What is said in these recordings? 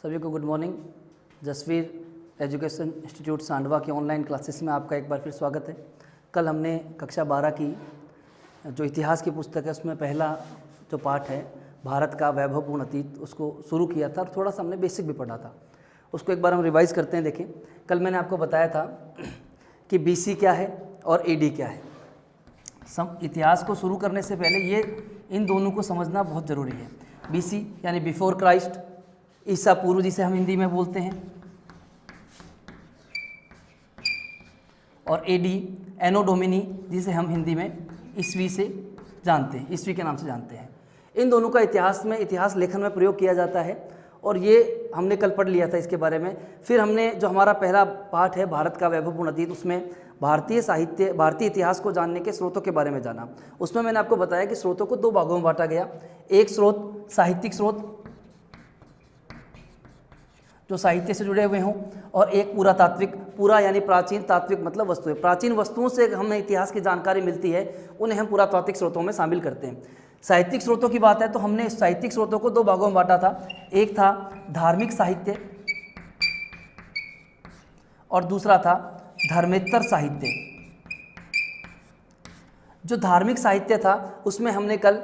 सभी को good morning. Jasvir education institute Sandwa की ऑनलाइन क्लासेस में आपका एक बार फिर स्वागत है। कल हमने कक्षा 12 की जो इतिहास की पुस्तक है उसमें पहला जो पाठ है भारत का वैभवपूर्ण अतीत उसको शुरू किया था और थोड़ा सा हमने बेसिक भी पढ़ा था। उसको एक बार हम रिवाइज करते हैं। देखें, कल मैंने आपको बताया था कि BC क्या है और AD क्या है। इतिहास को शुरू करने से पहले ये इन दोनों को समझना बहुत ज़रूरी है। BC यानी बिफोर क्राइस्ट, ईसा पूर्व जिसे हम हिंदी में बोलते हैं, और AD एनो डोमिनी जिसे हम हिंदी में ईस्वी से जानते हैं, ईस्वी के नाम से जानते हैं। इन दोनों का इतिहास लेखन में प्रयोग किया जाता है और ये हमने कल पढ़ लिया था इसके बारे में। फिर हमने जो हमारा पहला पाठ है भारत का वैभवपूर्ण अतीत, उसमें भारतीय इतिहास को जानने के स्रोतों के बारे में जाना। उसमें मैंने आपको बताया कि स्रोतों को 2 भागों में बांटा गया। एक स्रोत साहित्यिक स्रोत जो साहित्य से जुड़े हुए हों, और एक पुरातात्विक, पूरा यानी प्राचीन, तात्विक मतलब वस्तुएं, प्राचीन वस्तुओं से हमें इतिहास की जानकारी मिलती है, उन्हें हम पुरातात्विक स्रोतों में शामिल करते हैं। साहित्यिक स्रोतों की बात है तो हमने साहित्यिक स्रोतों को 2 भागों में बांटा था। एक था धार्मिक साहित्य और दूसरा था धर्मेत्तर साहित्य। जो धार्मिक साहित्य था उसमें हमने कल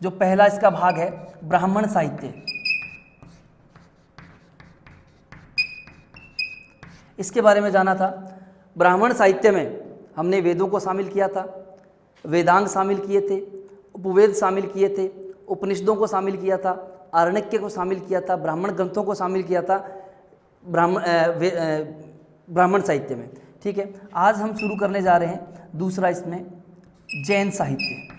जो पहला इसका भाग है ब्राह्मण साहित्य, इसके बारे में जाना था। ब्राह्मण साहित्य में हमने वेदों को शामिल किया था, वेदांग शामिल किए थे, उपवेद शामिल किए थे, उपनिषदों को शामिल किया था, आरण्यक को शामिल किया था, ब्राह्मण ग्रंथों को शामिल किया था ब्राह्मण साहित्य में। ठीक है, आज हम शुरू करने जा रहे हैं दूसरा इसमें जैन साहित्य।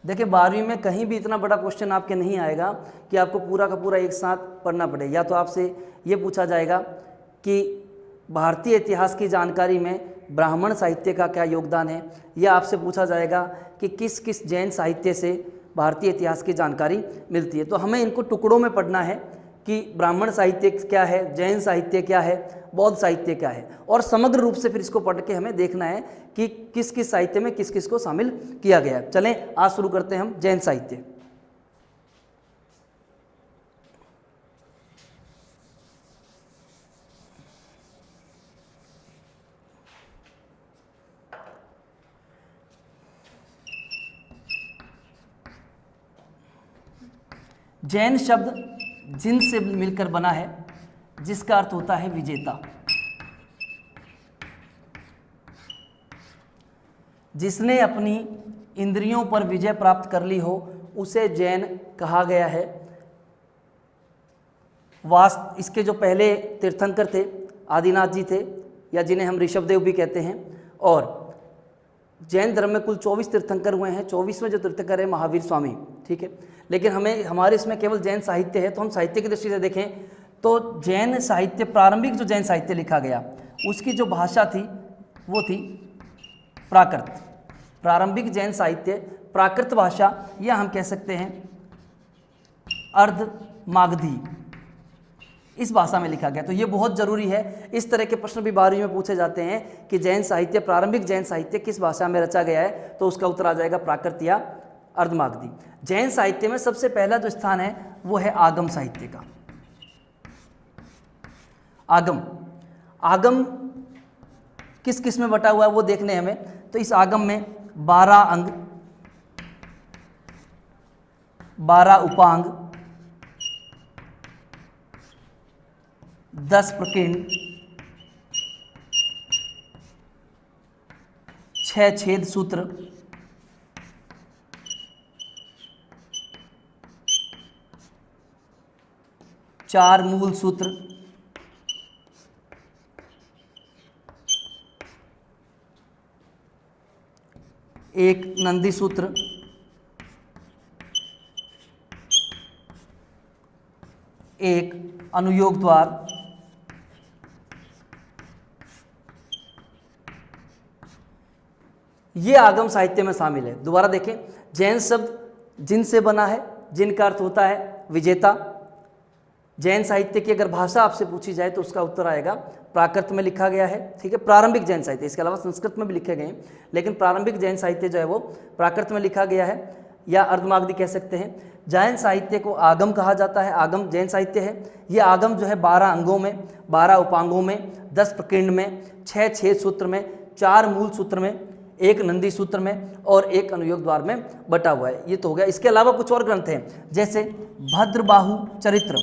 देखिए, 12वीं में कहीं भी इतना बड़ा क्वेश्चन आपके नहीं आएगा कि आपको पूरा का पूरा एक साथ पढ़ना पड़े। या तो आपसे ये पूछा जाएगा कि भारतीय इतिहास की जानकारी में ब्राह्मण साहित्य का क्या योगदान है, या आपसे पूछा जाएगा कि किस किस जैन साहित्य से भारतीय इतिहास की जानकारी मिलती है। तो हमें इनको टुकड़ों में पढ़ना है कि ब्राह्मण साहित्य क्या है, जैन साहित्य क्या है, बौद्ध साहित्य क्या है, और समग्र रूप से फिर इसको पढ़ के हमें देखना है कि किस किस साहित्य में किस किस को शामिल किया गया है। चलें, आज शुरू करते हैं हम जैन साहित्य। जैन शब्द जिन से मिलकर बना है, जिसका अर्थ होता है विजेता। जिसने अपनी इंद्रियों पर विजय प्राप्त कर ली हो उसे जैन कहा गया है। इसके जो पहले तीर्थंकर थे आदिनाथ जी थे, या जिन्हें हम ऋषभदेव भी कहते हैं। और जैन धर्म में कुल 24 तीर्थंकर हुए हैं। 24वें जो तीर्थंकर है महावीर स्वामी। ठीक है, लेकिन हमारे इसमें केवल जैन साहित्य है, तो हम साहित्य की दृष्टि से देखें तो जैन साहित्य, प्रारंभिक जो जैन साहित्य लिखा गया उसकी जो भाषा थी वो थी प्राकृत। प्रारंभिक जैन साहित्य प्राकृत भाषा, या हम कह सकते हैं अर्ध मागधी, इस भाषा में लिखा गया। तो ये बहुत ज़रूरी है। इस तरह के प्रश्न भी 12वीं में पूछे जाते हैं कि जैन साहित्य, प्रारंभिक जैन साहित्य किस भाषा में रचा गया है, तो उसका उत्तर आ जाएगा प्राकृत या अर्धमागधी। जैन साहित्य में सबसे पहला जो स्थान है वो है आगम साहित्य का। आगम किस किस में बटा हुआ है वो देखने हमें। तो इस आगम में 12 अंग, 12 उपांग, 10 प्रकीर्ण, 6 छेद सूत्र, 4 मूल सूत्र, 1 नंदी सूत्र, 1 अनुयोग द्वार, ये आगम साहित्य में शामिल है। दोबारा देखें, जैन शब्द जिन से बना है, जिन का अर्थ होता है विजेता। जैन साहित्य की अगर भाषा आपसे पूछी जाए तो उसका उत्तर आएगा प्राकृत में लिखा गया है, ठीक है। प्रारंभिक जैन साहित्य, इसके अलावा संस्कृत में भी लिखे गए हैं, लेकिन प्रारंभिक जैन साहित्य जो है वो प्राकृत में लिखा गया है या अर्धमागधी कह सकते हैं। जैन साहित्य को आगम कहा जाता है, आगम जैन साहित्य है। ये आगम जो है 12 अंगों में, 12 उपांगों में, 10 प्रकीर्ण में, 6 छेद सूत्र में, 4 मूल सूत्र में, 1 नंदी सूत्र में और 1 अनुयोग द्वार में बटा हुआ है। ये तो हो गया। इसके अलावा कुछ और ग्रंथ हैं, जैसे भद्रबाहु चरित्र,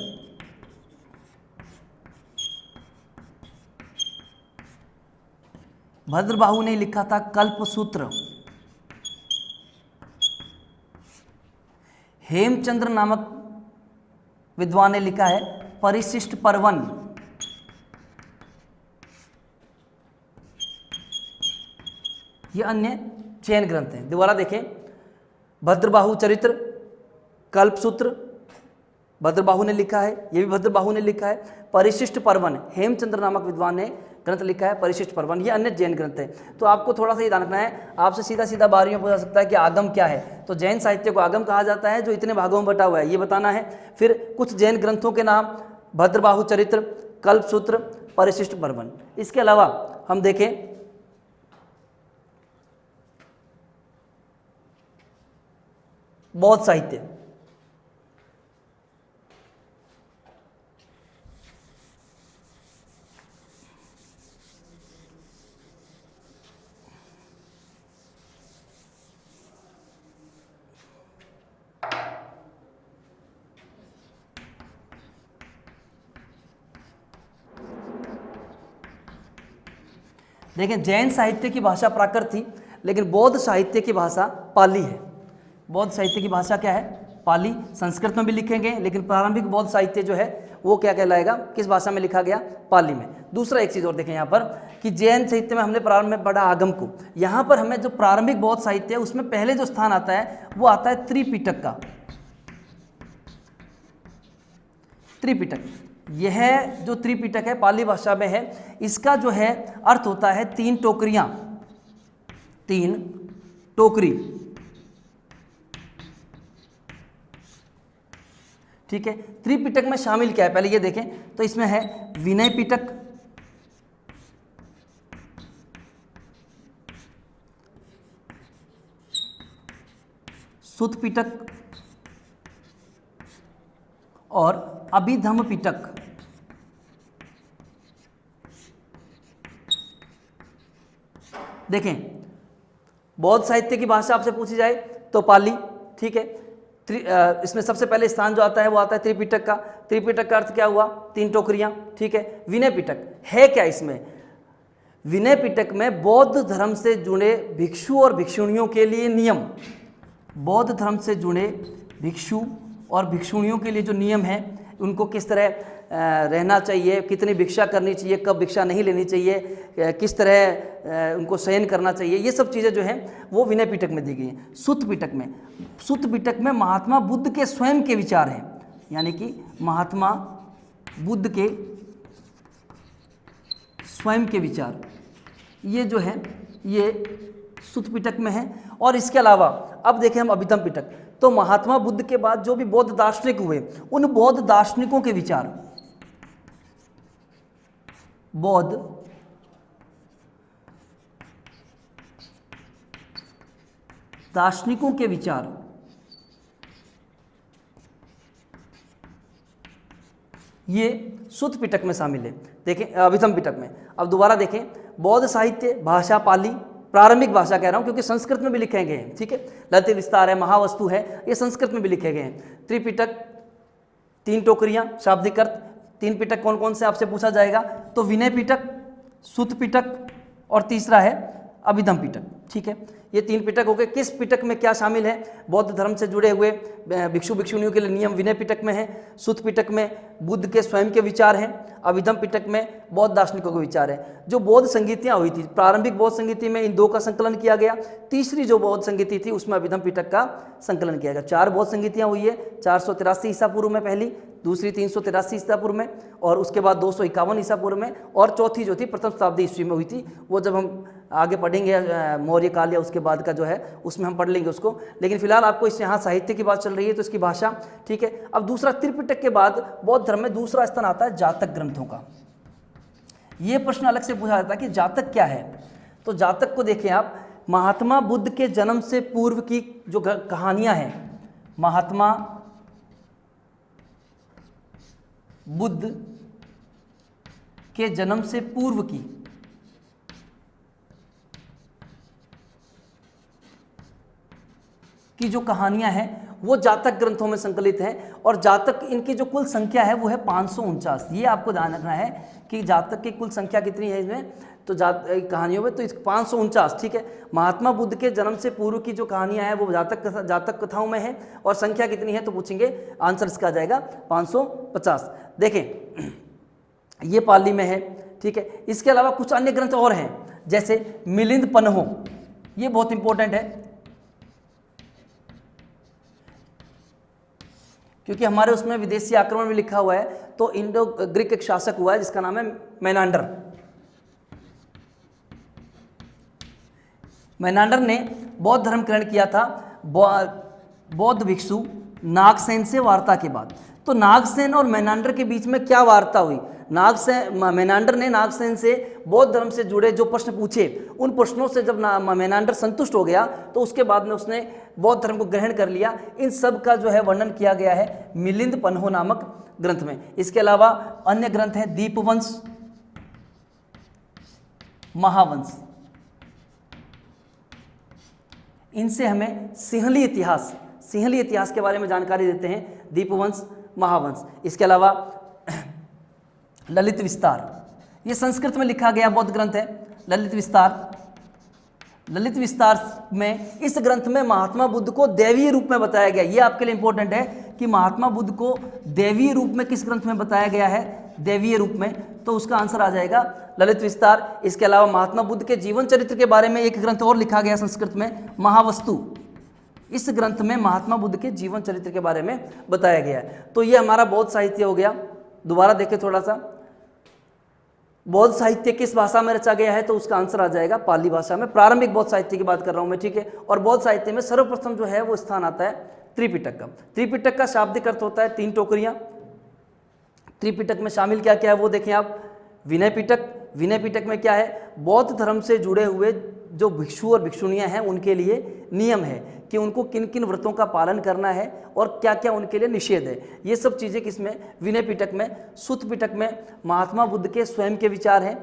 भद्रबाहु ने लिखा था कल्पसूत्र। हेमचंद्र नामक विद्वान ने लिखा है परिशिष्ट पर्वन। ये अन्य जैन ग्रंथ हैं। दोबारा देखें, भद्रबाहु चरित्र, कल्पसूत्र भद्रबाहु ने लिखा है, ये भी भद्रबाहु ने लिखा है। परिशिष्ट पर्वन हेमचंद्र नामक विद्वान ने ग्रंथ लिखा है परिशिष्ट पर्वन, ये अन्य जैन ग्रंथ है। तो आपको थोड़ा सा ये ध्यान रखना है, आपसे सीधा सीधा बारियों में पूछा सकता है कि आगम क्या है, तो जैन साहित्य को आगम कहा जाता है जो इतने भागों में बटा हुआ है, ये बताना है। फिर कुछ जैन ग्रंथों के नाम, भद्रबाहु चरित्र, कल्पसूत्र, परिशिष्ट पर्वन। इसके अलावा हम देखें बौद्ध साहित्य, देखें जैन साहित्य की भाषा प्राकृत थी, लेकिन बौद्ध साहित्य की भाषा पाली है। बौद्ध साहित्य की भाषा क्या है? पाली। संस्कृत में भी लिखे गए, लेकिन प्रारंभिक बौद्ध साहित्य जो है वो क्या कहलाएगा, किस भाषा में लिखा गया? पाली में। दूसरा एक चीज़ और देखें यहाँ पर कि जैन साहित्य में हमने प्रारंभ में पढ़ा आगम को, यहाँ पर हमें जो प्रारंभिक बौद्ध साहित्य है उसमें पहले जो स्थान आता है वो आता है त्रिपिटक का। त्रिपिटक, यह जो त्रिपिटक है पाली भाषा में है, इसका जो है अर्थ होता है 3 टोकरियां, 3 टोकरी, ठीक है। त्रिपिटक में शामिल क्या है पहले ये देखें, तो इसमें है विनय पिटक, सुत पिटक और अभिधम्म पिटक। देखें बौद्ध साहित्य की भाषा आपसे पूछी जाए तो पाली, ठीक है। इसमें सबसे पहले स्थान जो आता है वो आता है त्रिपिटक का। त्रिपिटक का अर्थ क्या हुआ? 3 टोकरियां, ठीक है। विनय पिटक है क्या? इसमें विनय पिटक में बौद्ध धर्म से जुड़े भिक्षु और भिक्षुणियों के लिए नियम, बौद्ध धर्म से जुड़े भिक्षु और भिक्षुणियों के लिए जो नियम है, उनको किस तरह रहना चाहिए, कितनी भिक्षा करनी चाहिए, कब भिक्षा नहीं लेनी चाहिए, किस तरह उनको शयन करना चाहिए, ये सब चीज़ें जो हैं वो विनय पिटक में दी गई हैं। सुत पिटक में महात्मा बुद्ध के स्वयं के विचार हैं, यानी कि महात्मा बुद्ध के स्वयं के विचार, ये जो है ये सुत पिटक में है। और इसके अलावा अब देखें हम अभिधम्म पिटक, तो महात्मा बुद्ध के बाद जो भी बौद्ध दार्शनिक हुए उन बौद्ध दार्शनिकों के विचार, बौद्ध दार्शनिकों के विचार, ये सुत पिटक में शामिल है। देखें अभिधम्म पिटक में। अब दोबारा देखें, बौद्ध साहित्य भाषा पाली, प्रारंभिक भाषा कह रहा हूं क्योंकि संस्कृत में भी लिखे गए हैं, ठीक है। ललित विस्तार है, महावस्तु है, ये संस्कृत में भी लिखे गए हैं। त्रिपिटक 3 टोकरियां, शाब्दिक अर्थ। 3 पिटक कौन कौन से आपसे पूछा जाएगा? तो विनय पिटक, सुत पिटक और तीसरा है अभिधम्म पिटक, ठीक है। ये 3 पिटक हो गए। किस पिटक में क्या शामिल है? बौद्ध धर्म से जुड़े हुए भिक्षु भिक्षुणियों के लिए नियम विनय पिटक में है, सुत पिटक में बुद्ध के स्वयं के विचार हैं, अभिधम्म पिटक में बौद्ध दार्शनिकों के विचार है। जो बौद्ध संगीतियाँ हुई थी, प्रारंभिक बौद्ध संगीति में इन 2 का संकलन किया गया, तीसरी जो बौद्ध संगीति थी उसमें अभिधम्म पिटक का संकलन किया गया। 4 बौद्ध संगीतियाँ हुई है, 483 ईसा पूर्व में पहली, दूसरी 383 ईसा पूर्व में, और उसके बाद 251 ईसा पूर्व में, और चौथी जो थी प्रथम शताब्दी ईस्वी में हुई थी। वो जब हम आगे पढ़ेंगे मौर्य काल या उसके बाद का जो है उसमें हम पढ़ लेंगे उसको, लेकिन फिलहाल आपको इस यहाँ साहित्य की बात चल रही है तो इसकी भाषा, ठीक है। अब दूसरा, त्रिपिटक के बाद बौद्ध धर्म में दूसरा स्थान आता है जातक ग्रंथों का। ये प्रश्न अलग से पूछा जाता है कि जातक क्या है। तो जातक को देखें आप, महात्मा बुद्ध के जन्म से पूर्व की जो कहानियां हैं, महात्मा बुद्ध के जन्म से पूर्व की जो कहानियां हैं वो जातक ग्रंथों में संकलित हैं। और जातक, इनकी जो कुल संख्या है वो है 549। ये आपको ध्यान रखना है कि जातक की कुल संख्या कितनी है इसमें, तो कहानियों में, तो 549, ठीक है। महात्मा बुद्ध के जन्म से पूर्व की जो कहानियां हैं वो जातक कथाओं में है, और संख्या कितनी है तो पूछेंगे, आंसर इसका आ जाएगा 550। देखें ये पाली में है, ठीक है। इसके अलावा कुछ अन्य ग्रंथ और हैं, जैसे मिलिंद पन्हो, ये बहुत इंपॉर्टेंट है क्योंकि हमारे उसमें विदेशी आक्रमण में लिखा हुआ है। तो इंडो ग्रीक एक शासक हुआ है जिसका नाम है मेनांडर। मेनांडर ने बौद्ध धर्म ग्रहण किया था बौद्ध भिक्षु नागसेन से वार्ता के बाद। तो नागसेन और मेनांडर के बीच में क्या वार्ता हुई, मेनांडर ने नागसेन से बौद्ध धर्म से जुड़े जो प्रश्न पूछे, उन प्रश्नों से जब मेनांडर संतुष्ट हो गया तो उसके बाद में उसने बौद्ध धर्म को ग्रहण कर लिया। इन सब का जो है वर्णन किया गया है मिलिंद पन्हो नामक ग्रंथ में। इसके अलावा अन्य ग्रंथ हैं दीपवंश, महावंश। इनसे हमें सिंहली इतिहास के बारे में जानकारी देते हैं, दीपवंश, महावंश। इसके अलावा ललित विस्तार, ये संस्कृत में लिखा गया बौद्ध ग्रंथ है। ललित विस्तार में, इस ग्रंथ में महात्मा बुद्ध को दैवीय रूप में बताया गया। ये आपके लिए इंपॉर्टेंट है कि महात्मा बुद्ध को दैवीय रूप में किस ग्रंथ में बताया गया है, दैवीय रूप में, तो उसका आंसर आ जाएगा ललित विस्तार। इसके अलावा महात्मा बुद्ध के जीवन चरित्र के बारे में एक ग्रंथ और लिखा गया संस्कृत में, महावस्तु। इस ग्रंथ में महात्मा बुद्ध के जीवन चरित्र के बारे में बताया गया है। तो ये हमारा बौद्ध साहित्य हो गया। दोबारा देखें थोड़ा सा, बौद्ध साहित्य किस भाषा में रचा गया है, तो उसका आंसर आ जाएगा पाली भाषा में। प्रारंभिक बौद्ध साहित्य की बात कर रहा हूं मैं, ठीक है। और बौद्ध साहित्य में सर्वप्रथम जो है वो स्थान आता है त्रिपिटक का। त्रिपिटक का शाब्दिक अर्थ होता है 3 टोकरियां। त्रिपिटक में शामिल क्या क्या है वो देखें आप। विनय पिटक में क्या है, बौद्ध धर्म से जुड़े हुए जो भिक्षु और भिक्षुणियां हैं उनके लिए नियम है कि उनको किन किन व्रतों का पालन करना है और क्या क्या उनके लिए निषेध है। ये सब चीज़ें किसमें, विनय पिटक में। सुत्त पिटक में महात्मा बुद्ध के स्वयं के विचार हैं,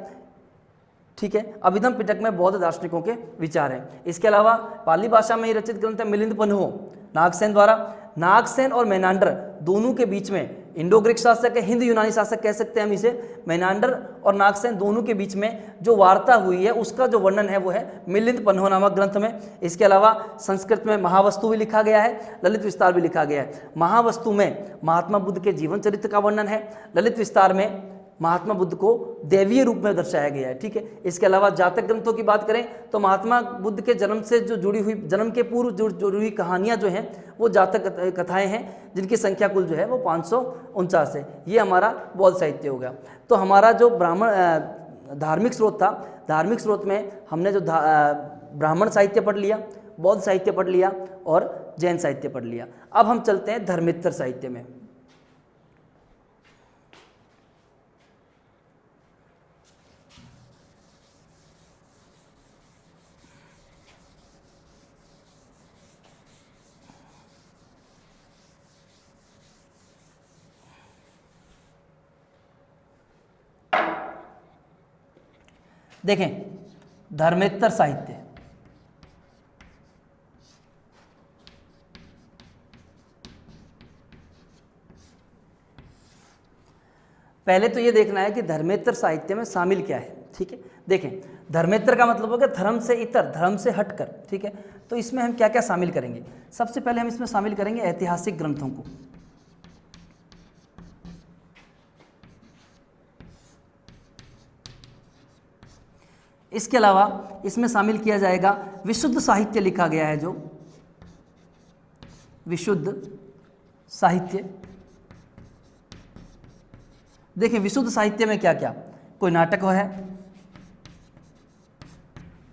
ठीक है। अभिधम पिटक में बौद्ध दार्शनिकों के विचार हैं। इसके अलावा पाली भाषा में ही रचित ग्रंथ है मिलिंद पन्हो, नागसेन द्वारा। नागसेन और मेनांडर दोनों के बीच में, इंडो ग्रीक शासक है, हिंद यूनानी शासक कह सकते हैं हम इसे। मेनांडर और नागसेन दोनों के बीच में जो वार्ता हुई है उसका जो वर्णन है वो है मिलिंद पन्हो नामक ग्रंथ में। इसके अलावा संस्कृत में महावस्तु भी लिखा गया है, ललित विस्तार भी लिखा गया है। महावस्तु में महात्मा बुद्ध के जीवन चरित्र का वर्णन है, ललित विस्तार में महात्मा बुद्ध को दैवीय रूप में दर्शाया गया है, ठीक है। इसके अलावा जातक ग्रंथों की बात करें तो महात्मा बुद्ध के जन्म से जो जुड़ी हुई, जन्म के पूर्व जुड़ी हुई कहानियां जो हैं वो जातक कथाएं हैं, जिनकी संख्या कुल जो है वो 549 है। ये हमारा बौद्ध साहित्य हो गया। तो हमारा जो धार्मिक स्रोत था, धार्मिक स्रोत में हमने जो ब्राह्मण साहित्य पढ़ लिया, बौद्ध साहित्य पढ़ लिया और जैन साहित्य पढ़ लिया। अब हम चलते हैं धर्मेत्तर साहित्य में। देखें धर्मेत्तर साहित्य, पहले तो ये देखना है कि धर्मेत्तर साहित्य में शामिल क्या है, ठीक है। देखें धर्मेत्तर का मतलब होगा धर्म से इतर, धर्म से हटकर, ठीक है। तो इसमें हम क्या क्या शामिल करेंगे, सबसे पहले हम इसमें शामिल करेंगे ऐतिहासिक ग्रंथों को। इसके अलावा इसमें शामिल किया जाएगा विशुद्ध साहित्य लिखा गया है, जो विशुद्ध साहित्य। देखिए विशुद्ध साहित्य में क्या क्या, कोई नाटक है,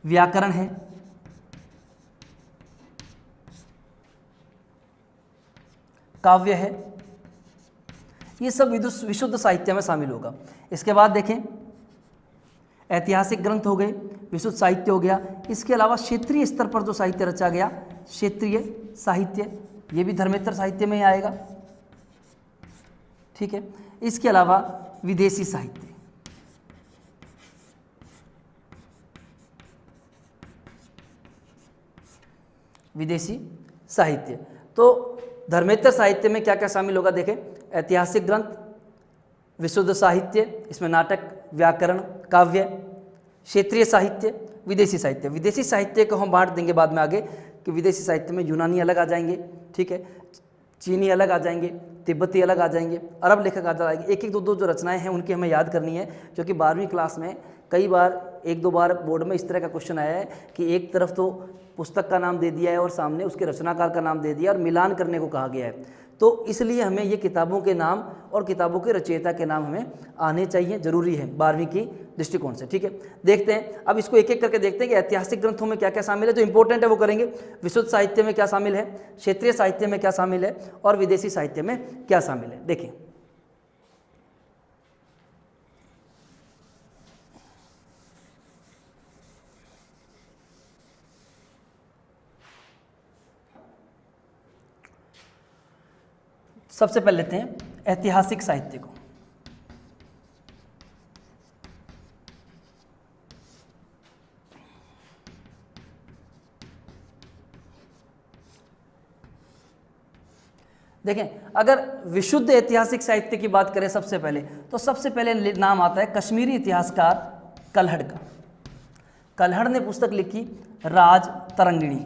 व्याकरण है, काव्य है, ये सब विशुद्ध साहित्य में शामिल होगा। इसके बाद देखें, ऐतिहासिक ग्रंथ हो गए, विशुद्ध साहित्य हो गया। इसके अलावा क्षेत्रीय स्तर पर जो साहित्य रचा गया, क्षेत्रीय साहित्य, ये भी धर्मेतर साहित्य में ही आएगा, ठीक है। इसके अलावा विदेशी साहित्य, विदेशी साहित्य। तो धर्मेतर साहित्य में क्या क्या शामिल होगा देखें, ऐतिहासिक ग्रंथ, विशुद्ध साहित्य, इसमें नाटक, व्याकरण, काव्य, क्षेत्रीय साहित्य, विदेशी साहित्य। विदेशी साहित्य को हम बांट देंगे बाद में आगे कि विदेशी साहित्य में यूनानी अलग आ जाएंगे, ठीक है, चीनी अलग आ जाएंगे, तिब्बती अलग आ जाएंगे, अरब लेखक आ जाएंगे। एक एक दो दो जो रचनाएं हैं उनकी हमें याद करनी है, क्योंकि 12वीं क्लास में कई बार, एक दो बार बोर्ड में इस तरह का क्वेश्चन आया है कि एक तरफ तो पुस्तक का नाम दे दिया है और सामने उसके रचनाकार का नाम दे दिया और मिलान करने को कहा गया है। तो इसलिए हमें ये किताबों के नाम और किताबों के रचयिता के नाम हमें आने चाहिए, जरूरी है 12वीं की दृष्टिकोण से, ठीक है। देखते हैं अब इसको एक एक करके देखते हैं कि ऐतिहासिक ग्रंथों में क्या क्या शामिल है, जो इंपॉर्टेंट है वो करेंगे। विशुद्ध साहित्य में क्या शामिल है, क्षेत्रीय साहित्य में क्या शामिल है और विदेशी साहित्य में क्या शामिल है, देखें। सबसे पहले लेते हैं ऐतिहासिक साहित्य को। देखें, अगर विशुद्ध ऐतिहासिक साहित्य की बात करें सबसे पहले, तो सबसे पहले नाम आता है कश्मीरी इतिहासकार कल्हड़ का। कल्हड़ ने पुस्तक लिखी राज तरंगिणी।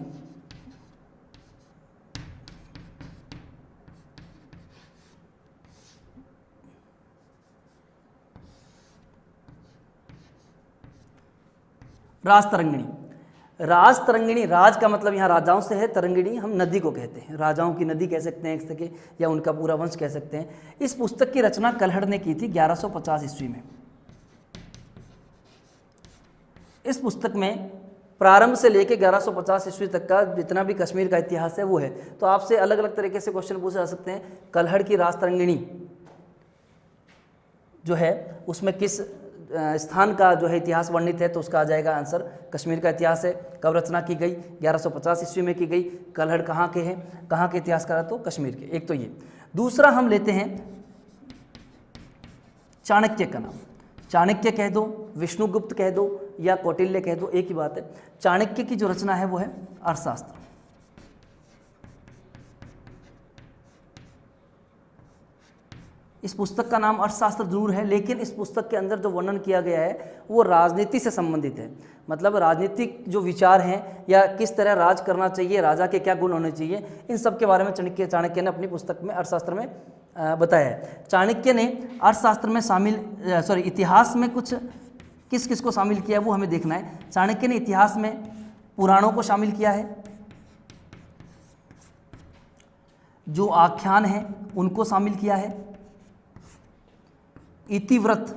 राज तरंगिणी, राज तरंगिणी, राज का मतलब यहाँ राजाओं से है, तरंगिणी हम नदी को कहते हैं, राजाओं की नदी कह सकते हैं एक तरह के, या उनका पूरा वंश कह सकते हैं। इस पुस्तक की रचना कल्हड़ ने की थी 1150 ईस्वी में। इस पुस्तक में प्रारंभ से लेकर 1150 ईस्वी तक का जितना भी कश्मीर का इतिहास है वो है। तो आपसे अलग अलग तरीके से क्वेश्चन पूछे जा सकते हैं। कल्हड़ की राज तरंगिणी जो है उसमें किस स्थान का जो है इतिहास वर्णित है, तो उसका आ जाएगा आंसर कश्मीर का इतिहास है। कब रचना की गई, 1150 ईस्वी में की गई। कल्हड़ कहाँ के हैं, कहाँ के इतिहासकार, तो कश्मीर के। एक तो ये। दूसरा हम लेते हैं चाणक्य का नाम। चाणक्य कह दो, विष्णुगुप्त कह दो या कौटिल्य कह दो, एक ही बात है। चाणक्य की जो रचना है वो है अर्थशास्त्र। इस पुस्तक का नाम अर्थशास्त्र जरूर है, लेकिन इस पुस्तक के अंदर जो वर्णन किया गया है वो राजनीति से संबंधित है। मतलब राजनीतिक जो विचार हैं या किस तरह राज करना चाहिए, राजा के क्या गुण होने चाहिए, इन सब के बारे में चाणक्य ने अपनी पुस्तक में अर्थशास्त्र में बताया है। चाणक्य ने अर्थशास्त्र में शामिल इतिहास में कुछ किस किस को शामिल किया है वो हमें देखना है। चाणक्य ने इतिहास में पुराणों को शामिल किया है, जो आख्यान हैं उनको शामिल किया है, इतिवृत्त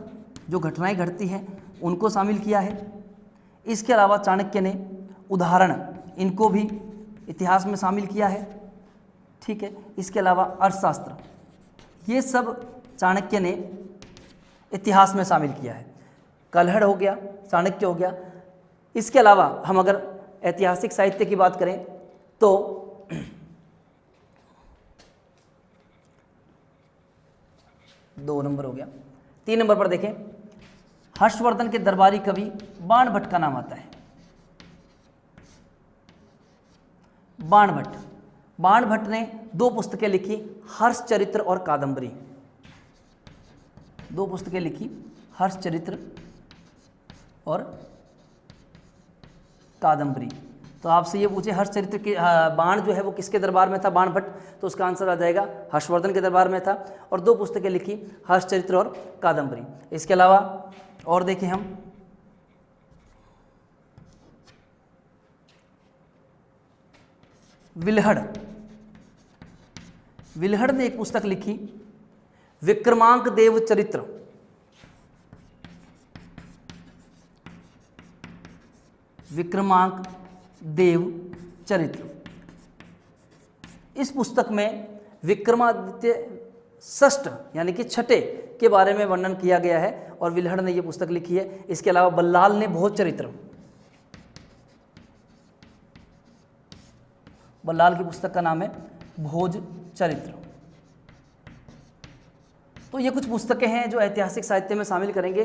जो घटनाएं घटती हैं उनको शामिल किया है। इसके अलावा चाणक्य ने उदाहरण, इनको भी इतिहास में शामिल किया है, ठीक है। इसके अलावा अर्थशास्त्र, ये सब चाणक्य ने इतिहास में शामिल किया है। कल्हड़ हो गया, चाणक्य हो गया। इसके अलावा हम अगर ऐतिहासिक साहित्य की बात करें तो 2 नंबर हो गया। 3 नंबर पर देखें, हर्षवर्धन के दरबारी कवि बाणभट्ट का नाम आता है। बाणभट्ट ने 2 पुस्तकें लिखी, हर्षचरित्र और कादंबरी। 2 पुस्तकें लिखी, हर्षचरित्र और कादंबरी। तो आपसे ये पूछे हर्षचरित्र की बाण जो है वो किसके दरबार में था, बाणभट्ट, तो उसका आंसर आ जाएगा हर्षवर्धन के दरबार में था। और 2 पुस्तकें लिखी, हर्षचरित्र और कादंबरी। इसके अलावा और देखें हम, विल्हड़ ने एक पुस्तक लिखी, विक्रमांक देव चरित्र। विक्रमांक देव चरित्र। इस पुस्तक में विक्रमादित्य षष्ठ यानी कि छठे के बारे में वर्णन किया गया है और विल्हड़ ने यह पुस्तक लिखी है। इसके अलावा बल्लाल ने भोज चरित्र, बल्लाल की पुस्तक का नाम है भोज चरित्र। तो ये कुछ पुस्तकें हैं जो ऐतिहासिक साहित्य में शामिल करेंगे।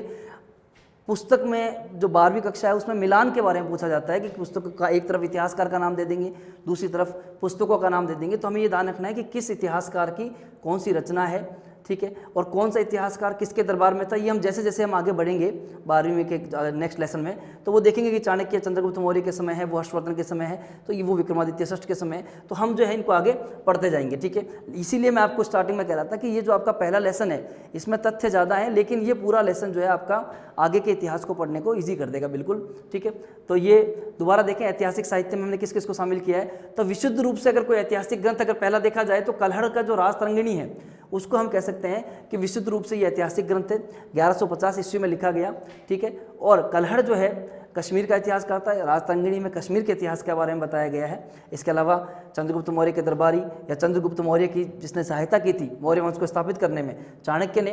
पुस्तक में जो 12वीं कक्षा है उसमें मिलान के बारे में पूछा जाता है कि पुस्तक का एक तरफ इतिहासकार का नाम दे देंगे, दूसरी तरफ पुस्तकों का नाम दे देंगे। तो हमें ये ध्यान रखना है कि किस इतिहासकार की कौन सी रचना है, ठीक है, और कौन सा इतिहासकार किसके दरबार में था। ये हम जैसे जैसे हम आगे बढ़ेंगे 12वीं के नेक्स्ट लेसन में तो वो देखेंगे कि चाणक्य चंद्रगुप्त मौर्य के समय है, वो हर्षवर्धन के समय है, तो ये वो विक्रमादित्य षष्ठ के समय है। तो हम जो है इनको आगे पढ़ते जाएंगे, ठीक है। इसीलिए मैं आपको स्टार्टिंग में कह रहा था कि ये जो आपका पहला लेसन है इसमें तथ्य ज़्यादा है, लेकिन ये पूरा लेसन जो है आपका आगे के इतिहास को पढ़ने को ईजी कर देगा, बिल्कुल, ठीक है। तो ये दोबारा देखें ऐतिहासिक साहित्य में हमने किस किस को शामिल किया है। तो विशुद्ध रूप से अगर कोई ऐतिहासिक ग्रंथ अगर पहला देखा जाए तो कल्हड़ का जो राजतरंगिणी है उसको हम कह सकते हैं कि विशुद्ध रूप से ये ऐतिहासिक ग्रंथ है। 1150 ईस्वी में लिखा गया, ठीक है। और कल्हड़ जो है कश्मीर का इतिहास करता है, राजतरंगिणी में कश्मीर के इतिहास के बारे में बताया गया है। इसके अलावा चंद्रगुप्त मौर्य के दरबारी या चंद्रगुप्त मौर्य की जिसने सहायता की थी मौर्य वंश को स्थापित करने में, चाणक्य ने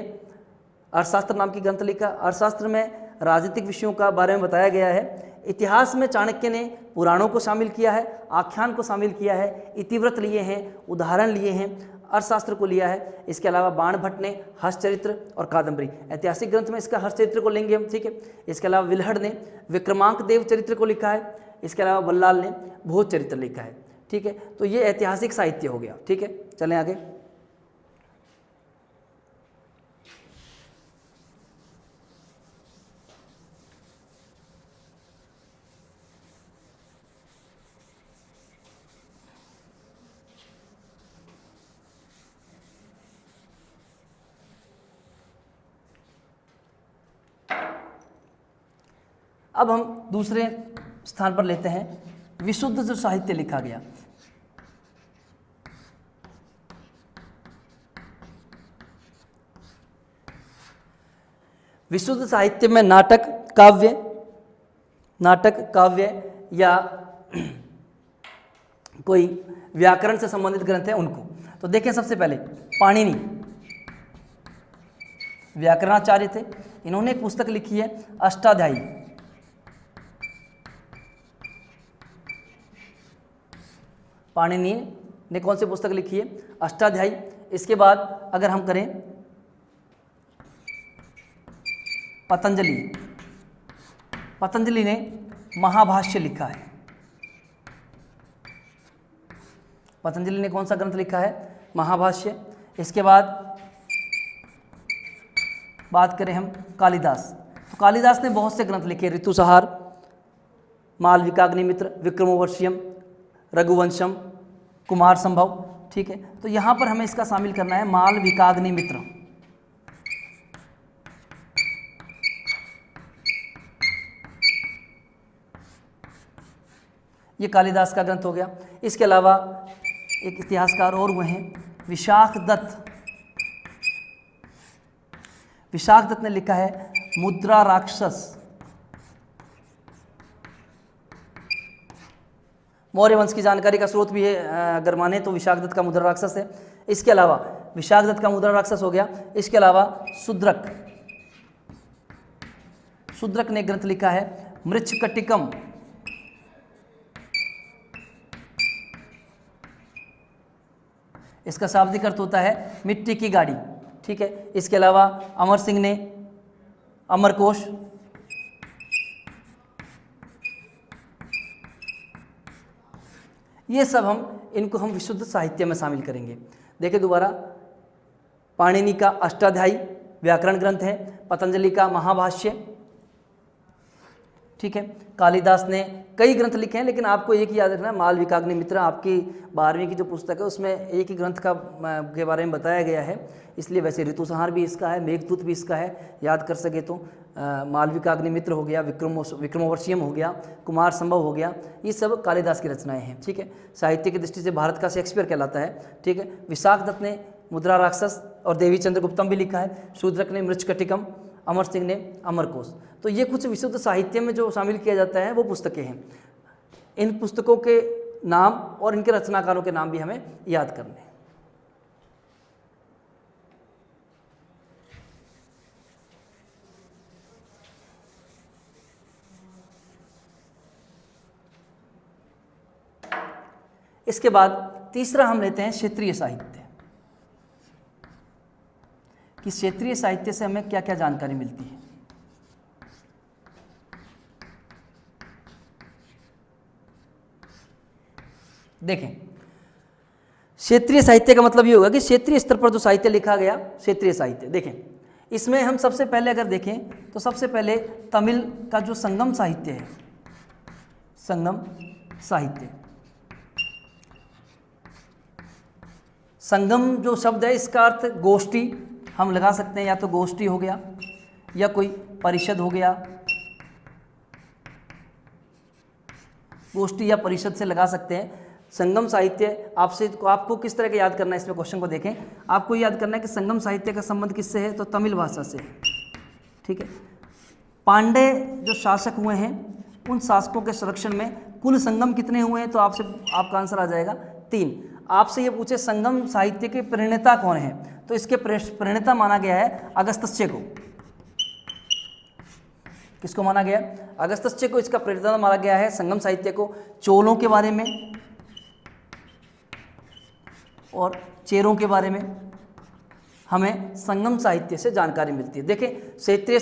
अर्थशास्त्र नाम की ग्रंथ लिखा। अर्थशास्त्र में राजनीतिक विषयों का बारे में बताया गया है। इतिहास में चाणक्य ने पुराणों को शामिल किया है, आख्यान को शामिल किया है, इतिवृत्त लिए हैं, उदाहरण लिए हैं, अर्थशास्त्र को लिया है। इसके अलावा बाणभट्ट ने हर्षचरित्र और कादम्बरी, ऐतिहासिक ग्रंथ में इसका हर्षचरित्र को लेंगे हम, ठीक है। इसके अलावा विल्हड़ ने विक्रमांक देव चरित्र को लिखा है। इसके अलावा बल्लाल ने भोज चरित्र लिखा है, ठीक है। तो ये ऐतिहासिक साहित्य हो गया, ठीक है। चलें आगे। अब हम दूसरे स्थान पर लेते हैं विशुद्ध जो साहित्य लिखा गया। विशुद्ध साहित्य में नाटक, काव्य या कोई व्याकरण से संबंधित ग्रंथ है उनको। तो देखें सबसे पहले पाणिनि व्याकरणाचार्य थे, इन्होंने एक पुस्तक लिखी है अष्टाध्यायी। पाणिनि ने कौन सी पुस्तक लिखी है? अष्टाध्यायी। इसके बाद अगर हम करें पतंजलि ने महाभाष्य लिखा है। पतंजलि ने कौन सा ग्रंथ लिखा है? महाभाष्य। इसके बाद बात करें हम कालिदास, तो कालिदास ने बहुत से ग्रंथ लिखे, ऋतुसंहार, मालविकाग्निमित्र, विक्रमोर्वशीयम, रघुवंशम, कुमार संभव, ठीक है। तो यहाँ पर हमें इसका शामिल करना है मालविकाग्निमित्र। ये कालिदास का ग्रंथ हो गया। इसके अलावा एक इतिहासकार और हुए हैं विशाख दत्त। विशाख दत्त ने लिखा है मुद्रा राक्षस। मौर्य वंश की जानकारी का स्रोत भी है अगर माने तो विशाख दत्त का मुद्रा राक्षस है। इसके अलावा विशाख दत्त का मुद्रा राक्षस हो गया। इसके अलावा शूद्रक ने ग्रंथ लिखा है मृच्छकटिकम। इसका शाब्दिक अर्थ होता है मिट्टी की गाड़ी, ठीक है। इसके अलावा अमर सिंह ने अमरकोश, ये सब इनको हम विशुद्ध साहित्य में शामिल करेंगे। देखिए दोबारा, पाणिनि का अष्टाध्यायी व्याकरण ग्रंथ है, पतंजलि का महाभाष्य, ठीक है। कालिदास ने कई ग्रंथ लिखे हैं, लेकिन आपको एक ही याद रखना है मालविकाग्निमित्र आपकी 12वीं की जो पुस्तक है उसमें एक ही ग्रंथ के बारे में बताया गया है, इसलिए वैसे ऋतुसंहार भी इसका है, मेघदूत भी इसका है, याद कर सके तो। मालविकाग्निमित्र हो गया, विक्रमोर्वशीयम हो गया, कुमार संभव हो गया, ये सब कालिदास की रचनाएं हैं, ठीक है। साहित्य की दृष्टि से भारत का शेक्सपियर कहलाता है, ठीक है। विशाख दत्त ने मुद्रा राक्षस और देवी चंद्रगुप्तम भी लिखा है। शूद्रक ने मृच्छकटिकम, अमर सिंह ने अमरकोश। तो ये कुछ विशुद्ध साहित्य में जो शामिल किया जाता है वो पुस्तकें हैं। इन पुस्तकों के नाम और इनके रचनाकारों के नाम भी हमें याद करने हैं। इसके बाद तीसरा हम लेते हैं क्षेत्रीय साहित्य, कि क्षेत्रीय साहित्य से हमें क्या क्या जानकारी मिलती है। देखें, क्षेत्रीय साहित्य का मतलब ये होगा कि क्षेत्रीय स्तर पर जो साहित्य लिखा गया क्षेत्रीय साहित्य। देखें, इसमें हम सबसे पहले अगर देखें तो सबसे पहले तमिल का जो संगम साहित्य है, संगम साहित्य, संगम जो शब्द है इसका अर्थ गोष्ठी हम लगा सकते हैं, या तो गोष्ठी हो गया या कोई परिषद हो गया, गोष्ठी या परिषद से लगा सकते हैं। संगम साहित्य आपको किस तरह के याद करना है, इसमें क्वेश्चन को देखें। आपको याद करना है कि संगम साहित्य का संबंध किससे है, तो तमिल भाषा से है। ठीक है, पांडे जो शासक हुए हैं उन शासकों के संरक्षण में कुल संगम कितने हुए हैं, तो आपका आंसर आ जाएगा 3। आपसे ये पूछे संगम साहित्य के प्रणेता कौन है, तो इसके प्रणेता माना गया है अगस्त्य को। किसको माना गया, अगस्त्य को इसका प्रणेता माना गया है संगम साहित्य को। चोलों के बारे में और चेरों के बारे में हमें संगम साहित्य से जानकारी मिलती है। देखें, क्षेत्रीय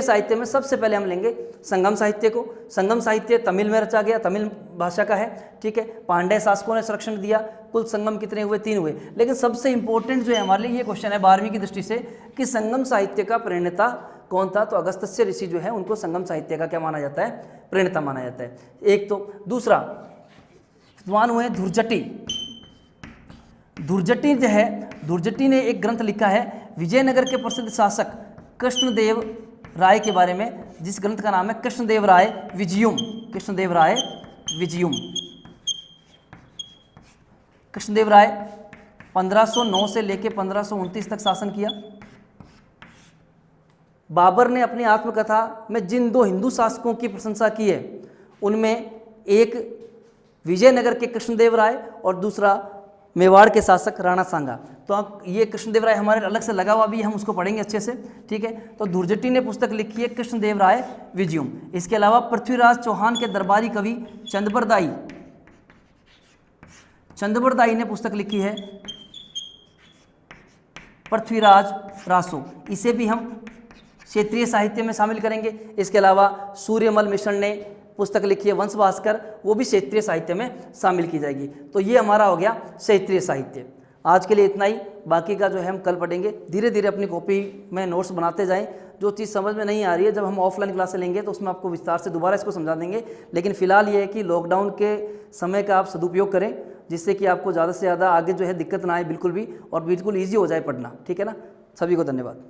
साहित्य में सबसे पहले हम लेंगे संगम साहित्य को। संगम साहित्य तमिल में रचा गया, तमिल भाषा का है। ठीक है, पांड्य शासकों ने संरक्षण दिया। कुल संगम कितने हुए, 3 हुए। लेकिन सबसे इंपॉर्टेंट जो है हमारे लिए ये क्वेश्चन है 12वीं की दृष्टि से कि संगम साहित्य का प्रणेता कौन था, तो अगस्त्य ऋषि जो है उनको संगम साहित्य का क्या माना जाता है, प्रणेता माना जाता है। एक तो दूसरा विद्वान हुए धुर्जटी। धुर्जटी जो है, धुर्जटी ने एक ग्रंथ लिखा है विजयनगर के प्रसिद्ध शासक कृष्णदेव राय के बारे में, जिस ग्रंथ का नाम है कृष्णदेव राय विजयुम। कृष्णदेव राय विजयुम। कृष्णदेव राय 1509 से लेकर 1529 तक शासन किया। बाबर ने अपनी आत्मकथा में जिन 2 हिंदू शासकों की प्रशंसा की है उनमें एक विजयनगर के कृष्णदेव राय और दूसरा मेवाड़ के शासक राणा सांगा। तो आप ये कृष्णदेव राय हमारे अलग से लगा हुआ भी, हम उसको पढ़ेंगे अच्छे से। ठीक है, तो धुर्जटी ने पुस्तक लिखी है कृष्णदेव राय विजयुम। इसके अलावा पृथ्वीराज चौहान के दरबारी कवि चंद्रबरदाई ने पुस्तक लिखी है पृथ्वीराज रासो। इसे भी हम क्षेत्रीय साहित्य में शामिल करेंगे। इसके अलावा सूर्यमल मिश्र ने पुस्तक लिखी है वंश भास्कर, वो भी क्षेत्रीय साहित्य में शामिल की जाएगी। तो ये हमारा हो गया क्षेत्रीय साहित्य। आज के लिए इतना ही, बाकी का जो है हम कल पढ़ेंगे। धीरे धीरे अपनी कॉपी में नोट्स बनाते जाएं। जो चीज़ समझ में नहीं आ रही है, जब हम ऑफलाइन क्लासें लेंगे तो उसमें आपको विस्तार से दोबारा इसको समझा देंगे। लेकिन फिलहाल ये है कि लॉकडाउन के समय का आप सदुपयोग करें, जिससे कि आपको ज़्यादा से ज़्यादा आगे जो है दिक्कत ना आए बिल्कुल भी, और बिल्कुल ईजी हो जाए पढ़ना। ठीक है ना, सभी को धन्यवाद।